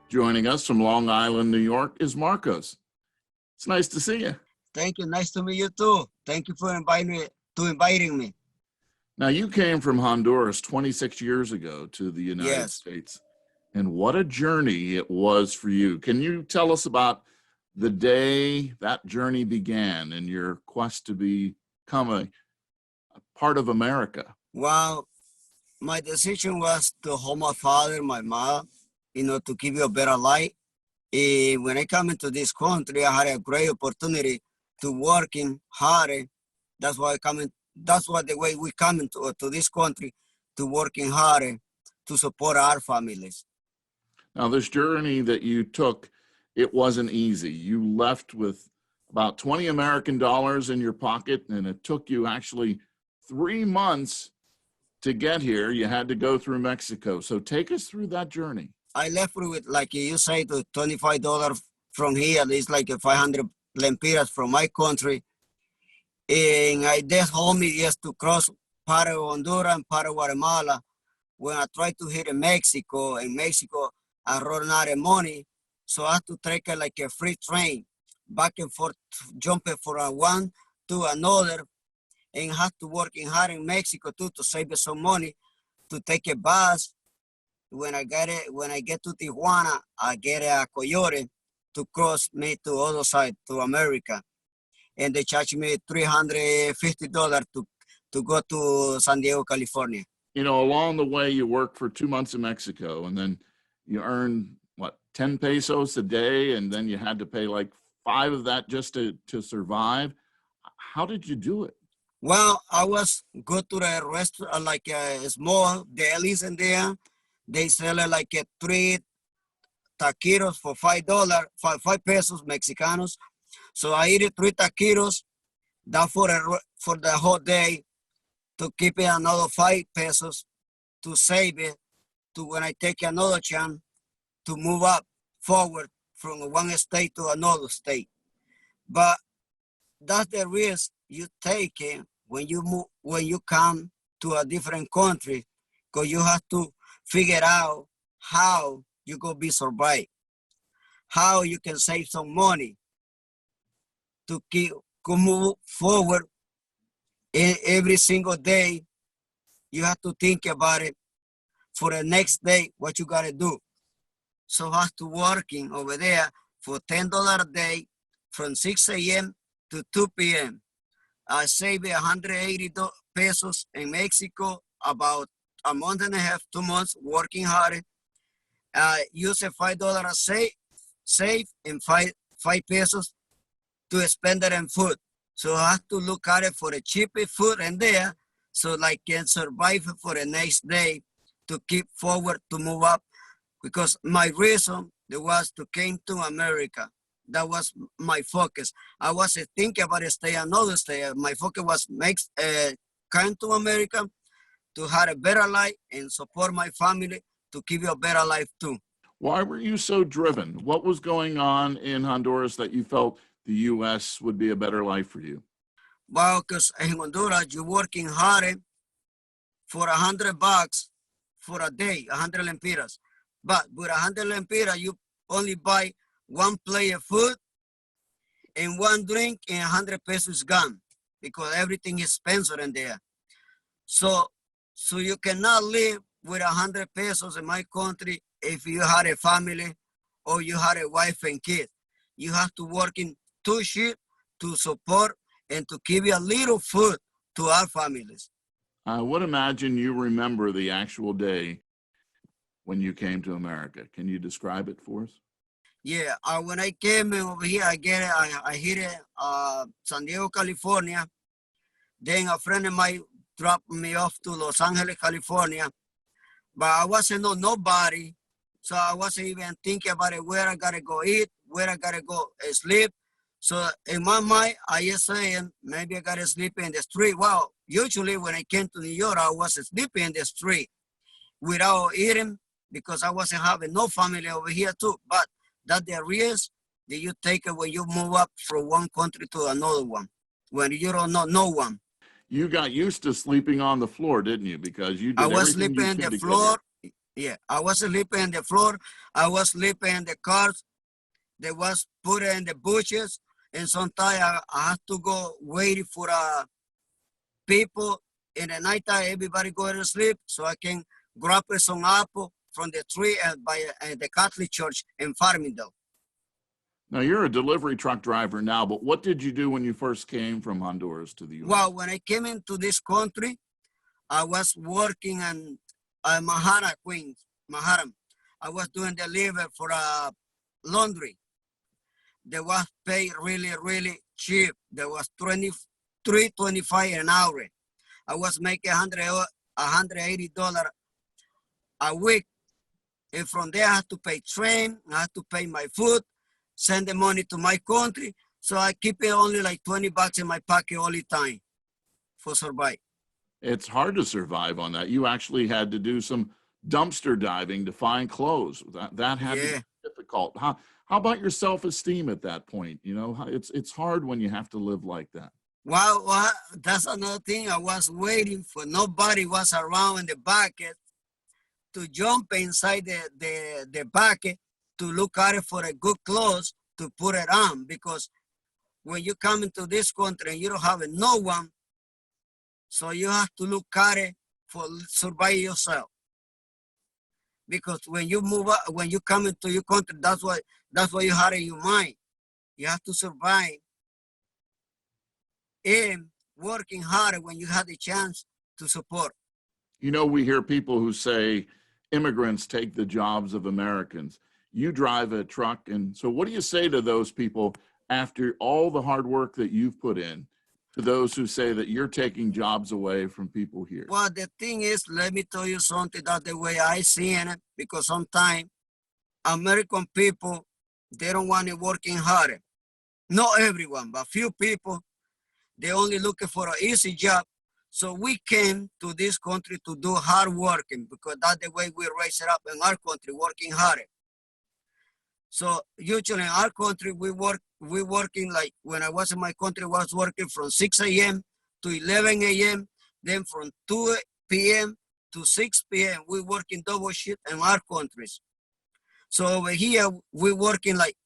Joining us from Long Island, New York is Marcos. It's nice to see you. Thank you. Nice to meet you too. Thank you for inviting me. Now, you came from Honduras 26 years ago to the United Yes. States, and what a journey it was for you. Can you tell us about the day that journey began and your quest to become a part of America? Well, my decision was to hold my father, my mom, to give you a better life. When I come into this country, I had a great opportunity to working hard. That's why that's why the way we come into to this country, to working hard to support our families. Now, this journey that you took, it wasn't easy. You left with about 20 American dollars in your pocket, and it took you actually 3 months to get here. You had to go through Mexico. So take us through that journey. I left with, like you say, the $25 from here. It's like 500 lempiras from my country. And I just hold me just to cross part of Honduras and part of Guatemala. When I try to hit Mexico, in Mexico, I run out of money. So I have to take like a free train back and forth, jumping from one to another, and have to work hard in Mexico too to save some money to take a bus. When I get to Tijuana, I get a Coyote to cross me to other side to America, and they charge me $350 to go to San Diego, California. Along the way, you worked for 2 months in Mexico, and then you earned, 10 pesos a day, and then you had to pay like 5 of that just to survive. How did you do it? Well, I was go to the restaurant, like a small delis in there. They sell it like 3 taquitos for $5, 5 pesos Mexicanos. So I eat 3 taquitos, that for the whole day, to keep it another 5 pesos to save it to when I take another chance to move up forward from one state to another state. But that's the risk you take when you move, when you come to a different country, because you have to figure out how you gonna be survive, how you can save some money to move forward. Every single day, you have to think about it for the next day, what you gotta do. So I have to working over there for $10 a day from 6 a.m. to 2 p.m. I save 180 pesos in Mexico, about a month and a half, 2 months working hard. Use $5 save and 5 pesos to spend it in food. So I have to look at it for the cheapest food in there, so I can survive for the next day to keep forward, to move up. Because my reason was to came to America. That was my focus. I wasn't thinking about stay another state. My focus was come to America to have a better life and support my family to give you a better life too. Why were you so driven? What was going on in Honduras that you felt the U.S. would be a better life for you? Well, because in Honduras, you're working hard for $100 for a day, 100 lempiras. But with 100 lempiras, you only buy 1 plate of food and 1 drink, and 100 pesos gone, because everything is expensive in there. So you cannot live with 100 pesos in my country if you had a family or you had a wife and kids. You have to work in 2 shifts to support and to give you a little food to our families. I would imagine you remember the actual day when you came to America. Can you describe it for us? Yeah, when I came over here, I hit San Diego, California. Then a friend of mine dropped me off to Los Angeles, California. But I wasn't know nobody, so I wasn't even thinking about it, where I gotta go eat, where I gotta go sleep. So in my mind, I just saying, maybe I gotta sleep in the street. Well, usually when I came to New York, I was sleeping in the street without eating, because I wasn't having no family over here too. But that's the risk that you take it when you move up from one country to another one, when you don't know no one. You got used to sleeping on the floor, didn't you? Because you I did was everything sleeping you on the could to get floor. here. Yeah, I was sleeping on the floor. I was sleeping in the cars. They was put in the bushes. And sometimes I had to go waiting for people in the nighttime. Everybody go to sleep so I can grab some apple from the tree by the Catholic Church in Farmingdale. Now, you're a delivery truck driver now, but what did you do when you first came from Honduras to the U.S.? Well, when I came into this country, I was working in Manhattan, Queens, Manhattan. I was doing delivery for laundry. They was paid really, really cheap. There was $23.25 an hour. I was making $180 a week. And from there, I had to pay train. I had to pay my food, send the money to my country. So I keep it only like $20 in my pocket all the time for survive. It's hard to survive on that. You actually had to do some dumpster diving to find clothes. That had to be difficult. How about your self-esteem at that point? You know, it's hard when you have to live like that. Well, that's another thing. I was waiting for nobody was around in the bucket to jump inside the bucket to look at it for a good clothes to put it on. Because when you come into this country and you don't have no one, so you have to look at it for survive yourself. Because when you move up, when you come into your country, that's what you have in your mind. You have to survive and working hard when you have the chance to support. You know, we hear people who say immigrants take the jobs of Americans. You drive a truck, and so what do you say to those people after all the hard work that you've put in, to those who say that you're taking jobs away from people here? Well, the thing is, let me tell you something, that's the way I see it, because sometimes American people, they don't want to working hard. Not everyone, but few people, they only looking for an easy job. So we came to this country to do hard working, because that's the way we raise it up in our country, working hard. So usually in our country, we working like when I was in my country, I was working from 6 a.m. to 11 a.m. Then from 2 p.m. to 6 p.m. we working double shift in our countries. So over here, I working like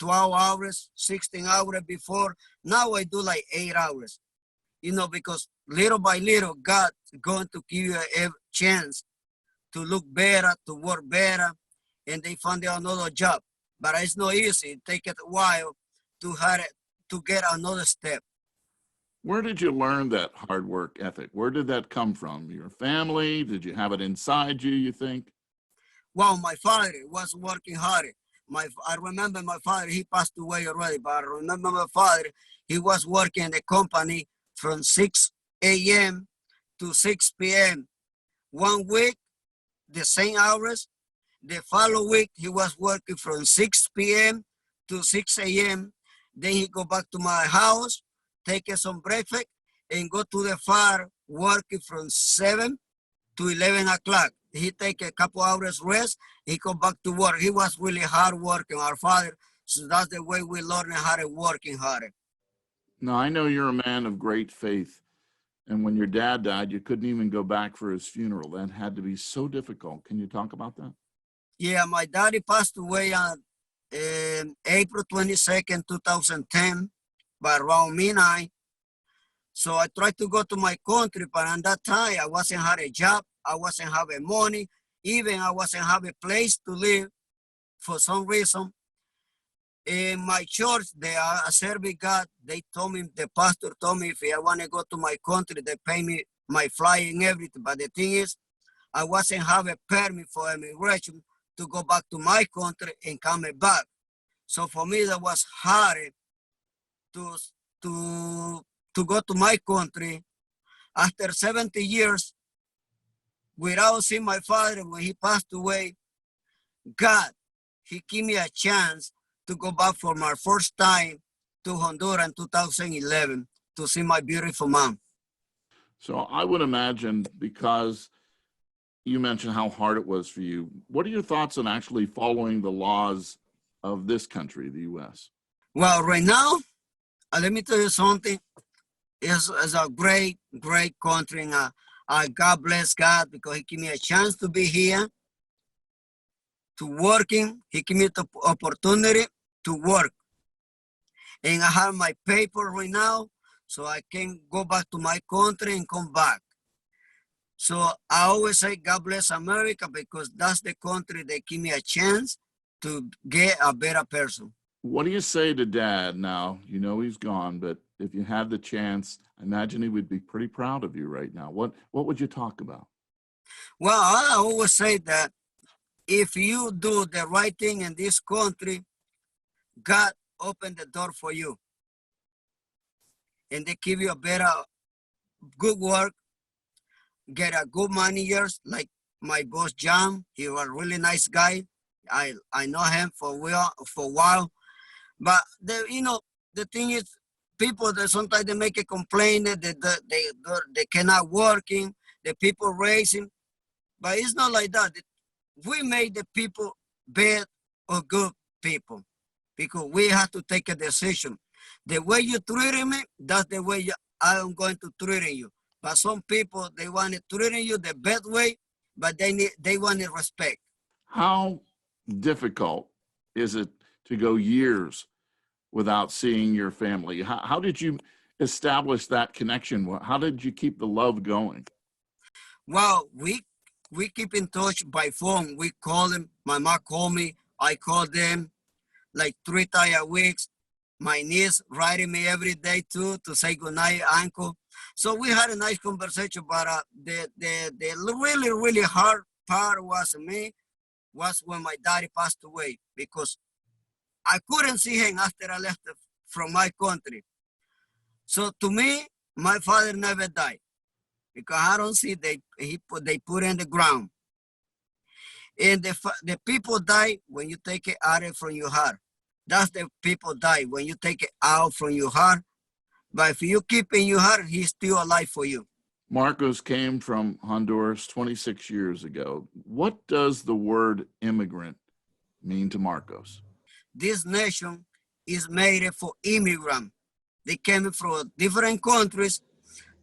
12 hours, 16 hours before. Now I do like 8 hours, you know, because little by little, God going to give you a chance to look better, to work better, and they find another job. But it's not easy. It takes a while to get another step. Where did you learn that hard work ethic? Where did that come from? Your family? Did you have it inside you think? Well, my father was working hard. I remember my father, he passed away already, but I remember my father, he was working in the company from 6 a.m. to 6 p.m. 1 week, the same hours. The following week, he was working from 6 p.m. to 6 a.m. Then he go back to my house, take some breakfast, and go to the farm, working from 7 to 11 o'clock. He take a couple hours rest, he come back to work. He was really hard working, our father. So that's the way we learn how to working hard. Now, I know you're a man of great faith. And when your dad died, you couldn't even go back for his funeral. That had to be so difficult. Can you talk about that? Yeah, my daddy passed away on April 22nd, 2010, by around midnight. So I tried to go to my country, but at that time I wasn't having a job. I wasn't having money. Even I wasn't having a place to live for some reason. In my church, they are a service God. They told me, the pastor told me if I want to go to my country, they pay me my flight and everything. But the thing is, I wasn't having a permit for immigration to go back to my country and come back. So for me, that was hard to, to go to my country. After 70 years, without seeing my father, when he passed away, God, he gave me a chance to go back for my first time to Honduras in 2011 to see my beautiful mom. So I would imagine, because you mentioned how hard it was for you, what are your thoughts on actually following the laws of this country, the U.S.? Well, right now, let me tell you something. It's a great, great country. And God bless God because He gave me a chance to be here, to working. He gave me the opportunity to work. And I have my paper right now, so I can go back to my country and come back. So I always say God bless America because that's the country that give me a chance to get a better person. What do you say to Dad now? You know he's gone, but if you had the chance, I imagine he would be pretty proud of you right now. What would you talk about? Well, I always say that if you do the right thing in this country, God open the door for you. And they give you a better, good work, get a good managers like my boss John. He was a really nice guy. I know him for a while. But the thing is, people that sometimes they make a complaint that they cannot working, the people raising, but it's not like that. We made the people bad or good people because we have to take a decision. The way you treat me, that's the way I am going to treat you. But some people they want to treat you the bad way, but they want respect. How difficult is it to go years without seeing your family? How did you establish that connection? How did you keep the love going? Well, we keep in touch by phone. We call them. My mom called me. I call them like 3 times a week. My niece writing me every day too to say goodnight, uncle. So we had a nice conversation. But the really hard part was when my daddy passed away because I couldn't see him after I left from my country. So to me, my father never died because I don't see they put in the ground. And the people die when you take it out from your heart. That's the people die when you take it out from your heart. But if you keep in your heart, he's still alive for you. Marcos came from Honduras 26 years ago. What does the word immigrant mean to Marcos? This nation is made for immigrants. They came from different countries.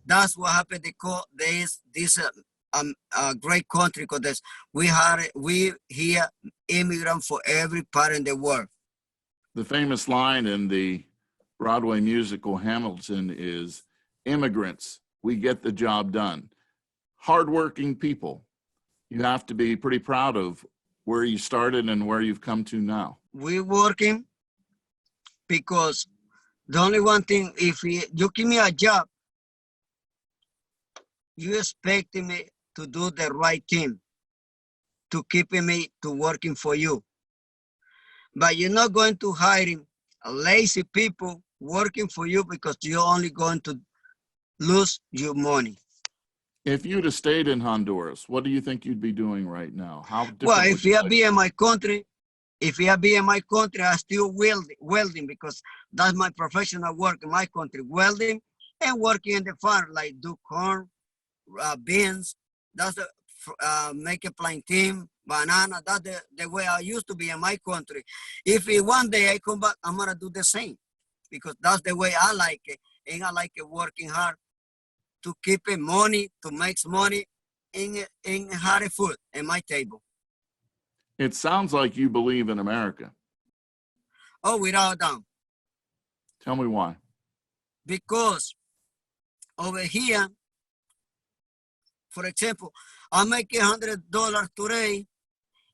That's what happened. They call this a great country because we here immigrant for every part in the world. The famous line in the Broadway musical Hamilton is, "Immigrants, we get the job done." Hardworking people. You have to be pretty proud of where you started and where you've come to now. We're working because the only one thing, if you give me a job, you expect me to do the right thing, to keep me to working for you. But you're not going to hire lazy people working for you because you're only going to lose your money. If you'd have stayed in Honduras, what do you think you'd be doing right now? How different Well, would if your you life be in my country, I still welding because that's my professional work in my country, welding and working in the farm, like do corn, beans. That's the make a plantain, banana. That's the way I used to be in my country. If one day I come back, I'm gonna do the same because that's the way I like it. And I like it working hard to keep it money, to make money in hard food in my table. It sounds like you believe in America. Oh, without a doubt. Tell me why. Because over here, for example, I make $100 today.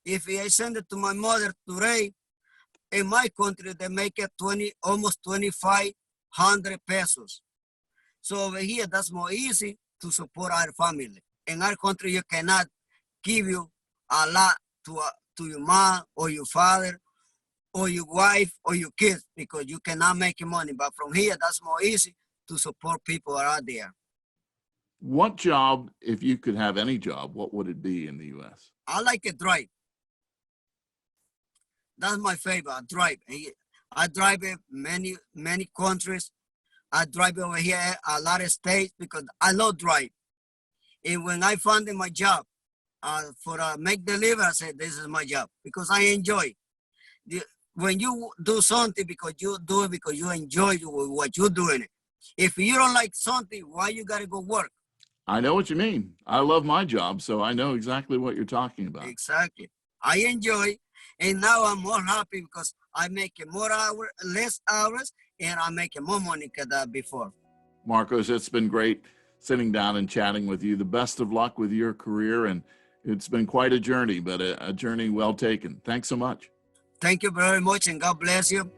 If I send it to my mother today, in my country, they make it almost 2,500 pesos. So over here, that's more easy to support our family. In our country, you cannot give you a lot to your mom or your father or your wife or your kids because you cannot make money. But from here, that's more easy to support people out there. What job, if you could have any job, what would it be in the U.S.? I like a drive. That's my favorite, drive. I drive in many countries. I drive over here a lot of states because I love drive. And when I found my job for make delivery, I said, this is my job because I enjoy. When you do something because you do it because you enjoy what you're doing. If you don't like something, why you gotta go work? I know what you mean. I love my job, so I know exactly what you're talking about. Exactly. I enjoy, and now I'm more happy because I make more hours, less hours, and I make more money than before. Marcos, it's been great sitting down and chatting with you. The best of luck with your career, and it's been quite a journey, but a journey well taken. Thanks so much. Thank you very much, and God bless you.